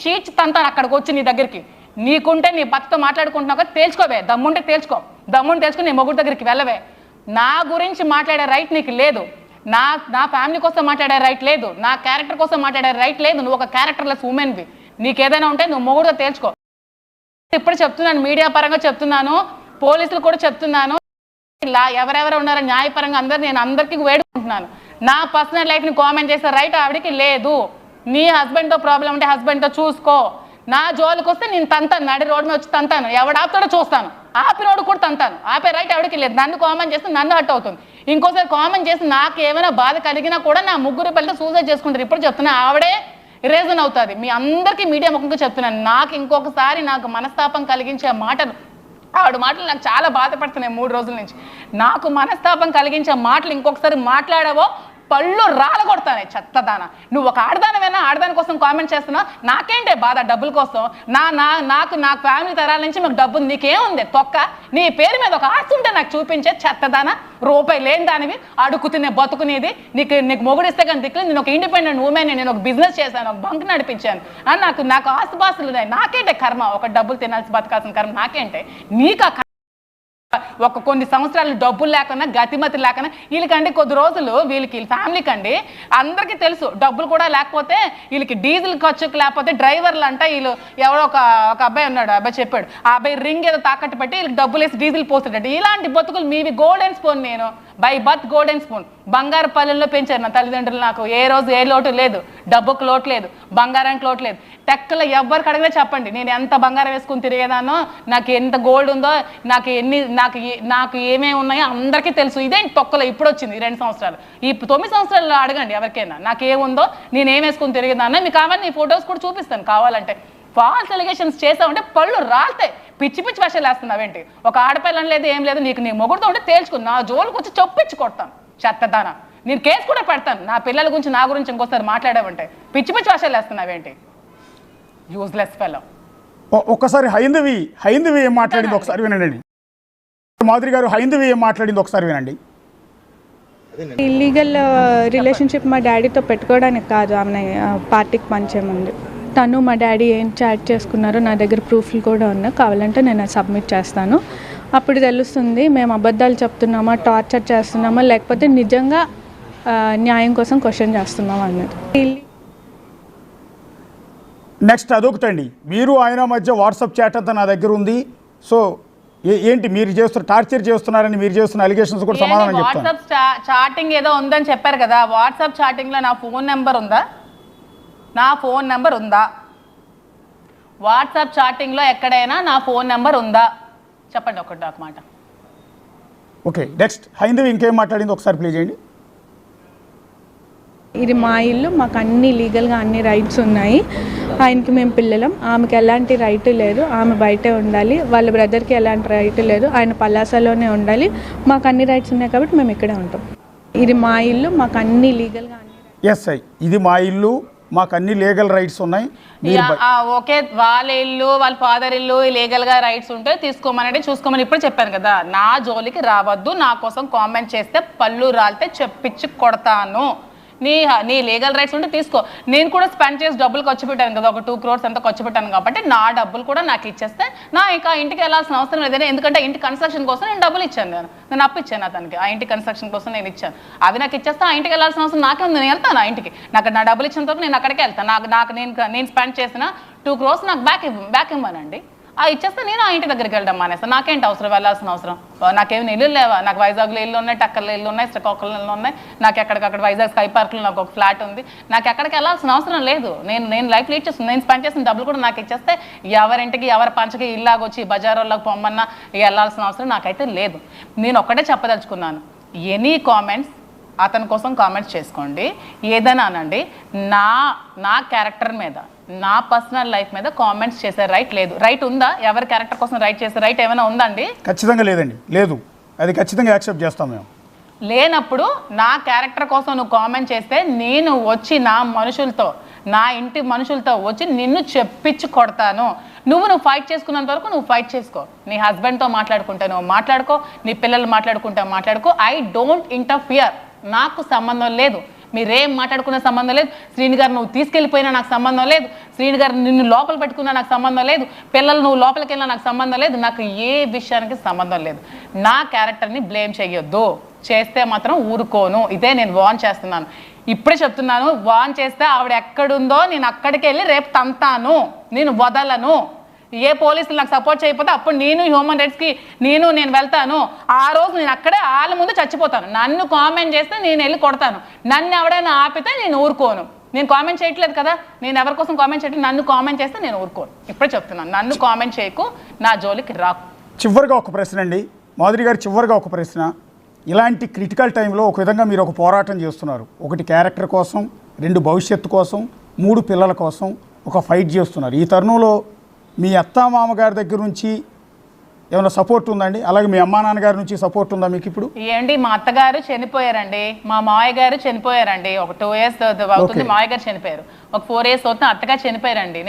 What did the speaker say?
చీచ్ తంతాను అక్కడికి వచ్చి నీ దగ్గరికి. నీకుంటే నీ భర్తతో మాట్లాడుకుంటున్నావు కదా, తేల్చుకోవే. దమ్ముంటే తేల్చుకుని నీ మొగుడు దగ్గరికి వెళ్ళవే. నా గురించి మాట్లాడే రైట్ నీకు లేదు. నా ఫ్యామిలీ కోసం మాట్లాడే రైట్ లేదు. నా క్యారెక్టర్ కోసం మాట్లాడే రైట్ లేదు. నువ్వు ఒక క్యారెక్టర్లెస్ ఉమెన్వి. నీకేదైనా ఉంటే నువ్వు మొగుడుతో తేల్చుకో. ఇప్పుడు చెప్తున్నాను, మీడియా పరంగా చెప్తున్నాను, పోలీసులు కూడా చెప్తున్నాను, ఇలా ఎవరెవరు ఉన్నారో న్యాయపరంగా నేను అందరికీ వేడుకుంటున్నాను. నా పర్సనల్ లైఫ్ని కామెంట్ చేసే రైట్ ఆవిడకి లేదు. నీ హస్బెండ్తో ప్రాబ్లం ఉంటే హస్బెండ్తో చూసుకో. నా జోలికి వస్తే నేను తంతాను, నడి రోడ్డు మీద వచ్చి తంతాను. ఎవడు ఆపుతాడో చూస్తాను, ఆపినోడు కూడా తంతాను. ఆపే రైట్ ఆవిడకి లేదు. నన్ను కామెంట్ చేస్తే నన్ను హర్ట్ అవుతుంది. ఇంకోసారి కామెంట్ చేసి నాకు ఏమైనా బాధ కలిగినా కూడా నా ముగ్గురు పిల్లలు సూసైడ్ చేసుకుంటారు. ఇప్పుడు చెప్తున్నా, ఆవిడే రీజన్ అవుతుంది. మీ అందరికీ మీడియా ముఖంగా చెప్తున్నాను. నాకు ఇంకొకసారి నాకు మనస్తాపం కలిగించే మాటలు, ఆవిడ మాటలు నాకు చాలా బాధపడుతున్నాయి 3 రోజుల నుంచి. నాకు మనస్తాపం కలిగించే మాటలు ఇంకొకసారి మాట్లాడావో పళ్ళు రాలగొడతానే చెత్తదాన. నువ్వు ఒక ఆడదాని కోసం కామెంట్ చేస్తున్నావు. నాకేంటే బాధ డబ్బుల కోసం? నా ఫ్యామిలీ తరాల నుంచి మాకు డబ్బు నీకేముంది? తొక్క నీ పేరు మీద ఒక ఆస్తి ఉంటే నాకు చూపించే చెత్తదాన. రూపాయి లేని దానివి, అడుగు తినే బతుకునేది. నీకు మొగుడిస్తే కానీ దిక్కులు. నేను ఒక ఇండిపెండెంట్ ఉమెన్, నేను ఒక బిజినెస్ చేశాను, ఒక బంక్ నడిపించాను. నాకు ఆస్తుపాస్తులు ఉన్నాయి. నాకేంటే కర్మ? ఒక డబ్బులు తినాల్సి బతకాల్సిన కర్మ నాకేంటే? నీకు ఒక కొన్ని సంవత్సరాలు డబ్బులు లేకుండా, గతిమతి లేకుండా, వీళ్ళకండి కొద్ది రోజులు వీళ్ళకి ఫ్యామిలీకి అండి అందరికీ తెలుసు, డబ్బులు కూడా లేకపోతే వీళ్ళకి డీజిల్ ఖర్చుకు లేకపోతే డ్రైవర్లు అంట. వీళ్ళు ఎవరో ఒక అబ్బాయి ఉన్నాడు, అబ్బాయి చెప్పాడు, ఆ అబ్బాయి రింగ్ ఏదో తాకట్టు పెట్టి వీళ్ళకి డబ్బులు వేసి డీజిల్ పోస్తాడు. ఇలాంటి బతుకులు మీవి. గోల్డెన్ స్పూన్, నేను బై బర్త్ గోల్డెన్ స్పూన్. బంగారు పల్లెల్లో పెంచారు నా తల్లిదండ్రులు. నాకు ఏ రోజు ఏ లోటు లేదు, డబ్బుకు లోటు లేదు, బంగారానికి లోటు లేదు. టెక్కలో ఎవరికి అడిగినా చెప్పండి, నేను ఎంత బంగారం వేసుకుని తిరిగేదానో, నాకు ఎంత గోల్డ్ ఉందో, నాకు ఏమేమి ఉన్నాయో అందరికీ తెలుసు. ఇదేంటి తొక్కలో ఇప్పుడు వచ్చింది 2 సంవత్సరాలు. ఈ 9 సంవత్సరాలు అడగండి ఎవరికైనా నాకేముందో, నేనేం వేసుకుని తిరిగేదానో. మీకు కావాలి నీ ఫొటోస్ కూడా చూపిస్తాను కావాలంటే. ఫాల్స్ ఎలిగేషన్స్ చేసావంటే పళ్ళు రాలుతాయి. పిచ్చి వేషాలు వేస్తున్నావేంటి? ఒక ఆడపిల్లని లేదు, ఏం లేదు. నీ మొగుడుతో ఉంటే తేల్చుకుని నా జోలికి వచ్చి చొప్పించి కొడతాను చెత్తదానా. నేను కేసు కూడా పెడతాను. నా పిల్లల గురించి నా గురించి ఇంకోసారి మాట్లాడావంటే పిచ్చి వేషాలు వేస్తున్నావేంటి? Useless fellow. ఒక్కసారి హైందవి ఏం మాట్లాడింది ఒకసారి వినండి. మాధురి గారు హైందవి ఏం మాట్లాడింది ఒకసారి వినండి. ఇల్లీగల్ రిలేషన్షిప్ మా డాడీతో పెట్టుకోవడానికి కాదు, ఆమె పార్టీకి పంచేముంది. తను మా డాడీ ఏం చాట్ చేసుకున్నారో నా దగ్గర ప్రూఫ్లు కూడా ఉన్నాయి. కావాలంటే నేను సబ్మిట్ చేస్తాను. అప్పుడు తెలుస్తుంది మేము అబద్ధాలు చెప్తున్నామా, టార్చర్ చేస్తున్నామా, లేకపోతే నిజంగా న్యాయం కోసం క్వశ్చన్ చేస్తున్నామా అన్నది. నెక్స్ట్ అదొకటండి, మీరు ఆయన మధ్య వాట్సాప్ చాట్ అంతా నా దగ్గర ఉంది. సో ఏంటి మీరు చేస్తున్న టార్చర్ చేస్తున్నారని మీరు చేస్తున్న అలిగేషన్స్ కూడా సమాధానం చెప్తాను. వాట్సాప్ చాటింగ్ ఏదో ఉందని చెప్పారు కదా, వాట్సాప్ చాటింగ్లో నా ఫోన్ నెంబర్ ఉందా? నా ఫోన్ నెంబర్ ఉందా? వాట్సాప్ చాటింగ్లో ఎక్కడైనా నా ఫోన్ నెంబర్ ఉందా? చెప్పండి ఒక మాట. ఓకే, నెక్స్ట్ హైందవి ఇంకేం మాట్లాడింది ఒకసారి ప్లే చేయండి. ఇది మా ఇల్లు, మాకు అన్ని లీగల్గా అన్ని రైట్స్ ఉన్నాయి. ఆయనకి మేము పిల్లలం, ఆమెకి ఎలాంటి రైట్ లేదు, ఆమె బయటే ఉండాలి. వాళ్ళ బ్రదర్కి ఎలాంటి రైట్ లేదు, ఆయన పలాసలోనే ఉండాలి. మాకు అన్ని రైట్స్ ఉన్నాయి కాబట్టి మేము ఇక్కడే ఉంటాం. ఇది మా ఇల్లు, మాకు అన్ని లీగల్గా ఇది మా ఇల్లు, మాకు అన్ని లీగల్ రైట్స్ ఉన్నాయి. ఓకే, వాళ్ళ ఇల్లు, వాళ్ళ ఫాదర్ ఇల్లు లీగల్ గా రైట్స్ ఉంటే తీసుకోమనంటే చూసుకోమని ఇప్పుడు చెప్పాను కదా. నా జోలికి రావద్దు, నా కోసం కామెంట్ చేస్తే పళ్ళు రాలితే చెప్పించి కొడతాను. నీ లీగల్ రైట్స్ ఉంటే తీసుకో. నేను కూడా స్పెండ్ చేసి డబ్బులు ఖర్చు పెట్టాను కదా, ఒక 2 crores ఎంత ఖర్చు పెట్టాను కాబట్టి నా డబ్బులు కూడా నాకు ఇచ్చేస్తే నా ఇంకా ఇంటికి వెళ్ళాల్సిన అవసరం లేదని. ఎందుకంటే ఇంటి కన్స్ట్రక్షన్ కోసం నేను డబ్బులు ఇచ్చాను, నేను అప్పు ఇచ్చాను అతనికి. ఆ ఇంటి కన్స్ట్రక్షన్ కోసం నేను ఇచ్చాను. అవి నాకు ఇచ్చేస్తే ఆ ఇంటికి వెళ్ళాల్సిన అవసరం నాకే ఉంది. నేను వెళ్తాను ఆ ఇంటికి. నా డబ్బులు ఇచ్చిన తర్వాత నేను అక్కడికే వెళ్తాను. నేను స్పెండ్ చేసిన 2 crores నాకు బ్యాక్ ఇవ్వనండి. ఇచ్చేస్తే నేను ఆ ఇంటి దగ్గరికి వెళ్ళడం మానేస్తాను. నాకేంటి అవసరం వెళ్ళాల్సిన అవసరం? నాకేమైనా ఇల్లు లేవా? నాకు వైజాగ్లో ఇల్లు ఉన్నాయి, టక్కర్లో ఇల్లు ఉన్నాయి, శ్రీకాకుళంలో ఇల్లు ఉన్నాయి. నాకు ఎక్కడికక్కడ వైజాగ్ స్కై పార్క్లో నాకు ఒక ఫ్లాట్ ఉంది. నాకు ఎక్కడికి వెళ్ళాల్సిన అవసరం లేదు. నేను లైఫ్ లీడ్ చేస్తుంది. నేను స్పెండ్ చేసిన డబ్బులు కూడా నాకు ఇచ్చేస్తే ఎవరింటికి ఎవరి పంచకి ఇల్లాగొచ్చి బజారోళ్ళకి పొమ్మన్నా వెళ్ళాల్సిన అవసరం నాకైతే లేదు. నేను ఒక్కటే చెప్పదలుచుకున్నాను, ఎనీ కామెంట్స్ అతని కోసం కామెంట్స్ చేసుకోండి, ఏదైనా అనండి. నా క్యారెక్టర్ మీద, నా పర్సనల్ లైఫ్ మీద కామెంట్స్ చేసే రైట్ లేదు. రైట్ ఉందా? ఎవరి క్యారెక్టర్ కోసం రైట్ చేసే రైట్ ఏమైనా ఉందండి? ఖచ్చితంగా లేదండి. లేదు, అది ఖచ్చితంగా యాక్సెప్ట్ చేస్తాం మేము. లేనప్పుడు నా క్యారెక్టర్ కోసం నువ్వు కామెంట్ చేస్తే నేను వచ్చి నా ఇంటి మనుషులతో వచ్చి నిన్ను చెప్పించి కొడతాను. నువ్వు ఫైట్ చేసుకున్నంత వరకు నువ్వు ఫైట్ చేసుకో. నీ హస్బెండ్తో మాట్లాడుకుంటే నువ్వు మాట్లాడుకో, నీ పిల్లలు మాట్లాడుకుంటే మాట్లాడుకో. I don't interfere. నాకు సంబంధం లేదు. మీరేం మాట్లాడుకున్న సంబంధం లేదు. శ్రీని గారు నువ్వు తీసుకెళ్ళిపోయినా నాకు సంబంధం లేదు. శ్రీని గారు నిన్ను లోపల పెట్టుకున్నా నాకు సంబంధం లేదు. పిల్లలు నువ్వు లోపలికి వెళ్ళినా నాకు సంబంధం లేదు. నాకు ఏ విషయానికి సంబంధం లేదు. నా క్యారెక్టర్ని బ్లేమ్ చేయొద్దు. చేస్తే మాత్రం ఊరుకోను. ఇదే నేను వార్న్ చేస్తున్నాను. ఇప్పుడే చెప్తున్నాను, వార్న్ చేస్తే ఆవిడ ఎక్కడుందో నేను అక్కడికి వెళ్ళి రేపు తంతాను. నేను వదలను. ఏ పోలీసులు నాకు సపోర్ట్ చేయకపోతే అప్పుడు నేను హ్యూమన్ రైట్స్కి నేను వెళ్తాను. ఆ రోజు నేను అక్కడే వాళ్ళ ముందు చచ్చిపోతాను. నన్ను కామెంట్ చేస్తే నేను వెళ్ళి కొడతాను. నన్ను ఎవడైనా ఆపితే నేను ఊరుకోను. నేను కామెంట్ చేయట్లేదు కదా, నేను ఎవరి కోసం కామెంట్ చేయట్లేదు. నన్ను కామెంట్ చేస్తే నేను ఊరుకోను. ఇప్పుడే చెప్తున్నాను, నన్ను కామెంట్ చేయకు, నా జోలికి రాకు. చివరిగా ఒక ప్రశ్న అండి మాధురి గారు, చివరిగా ఒక ప్రశ్న. ఇలాంటి క్రిటికల్ టైంలో ఒక విధంగా మీరు ఒక పోరాటం చేస్తున్నారు. ఒకటి క్యారెక్టర్ కోసం, 2 భవిష్యత్తు కోసం, 3 పిల్లల కోసం ఒక ఫైట్ చేస్తున్నారు. ఈ తరుణంలో మీ అత్తామామగారి దగ్గర నుంచి ఏమైనా సపోర్ట్ ఉందండి? అలాగే మీ అమ్మా నాన్నగారి నుంచి సపోర్ట్ ఉందా మీకు ఇప్పుడు? ఏంటి, మా అత్తగారు చనిపోయారండి, మా మావయ్య గారు చనిపోయారండి. ఒక 2 years అవుతుంది మావయ్య గారు చనిపోయారు. ఒక 4 years అవుతుంది అత్తగారు చనిపోయారండి.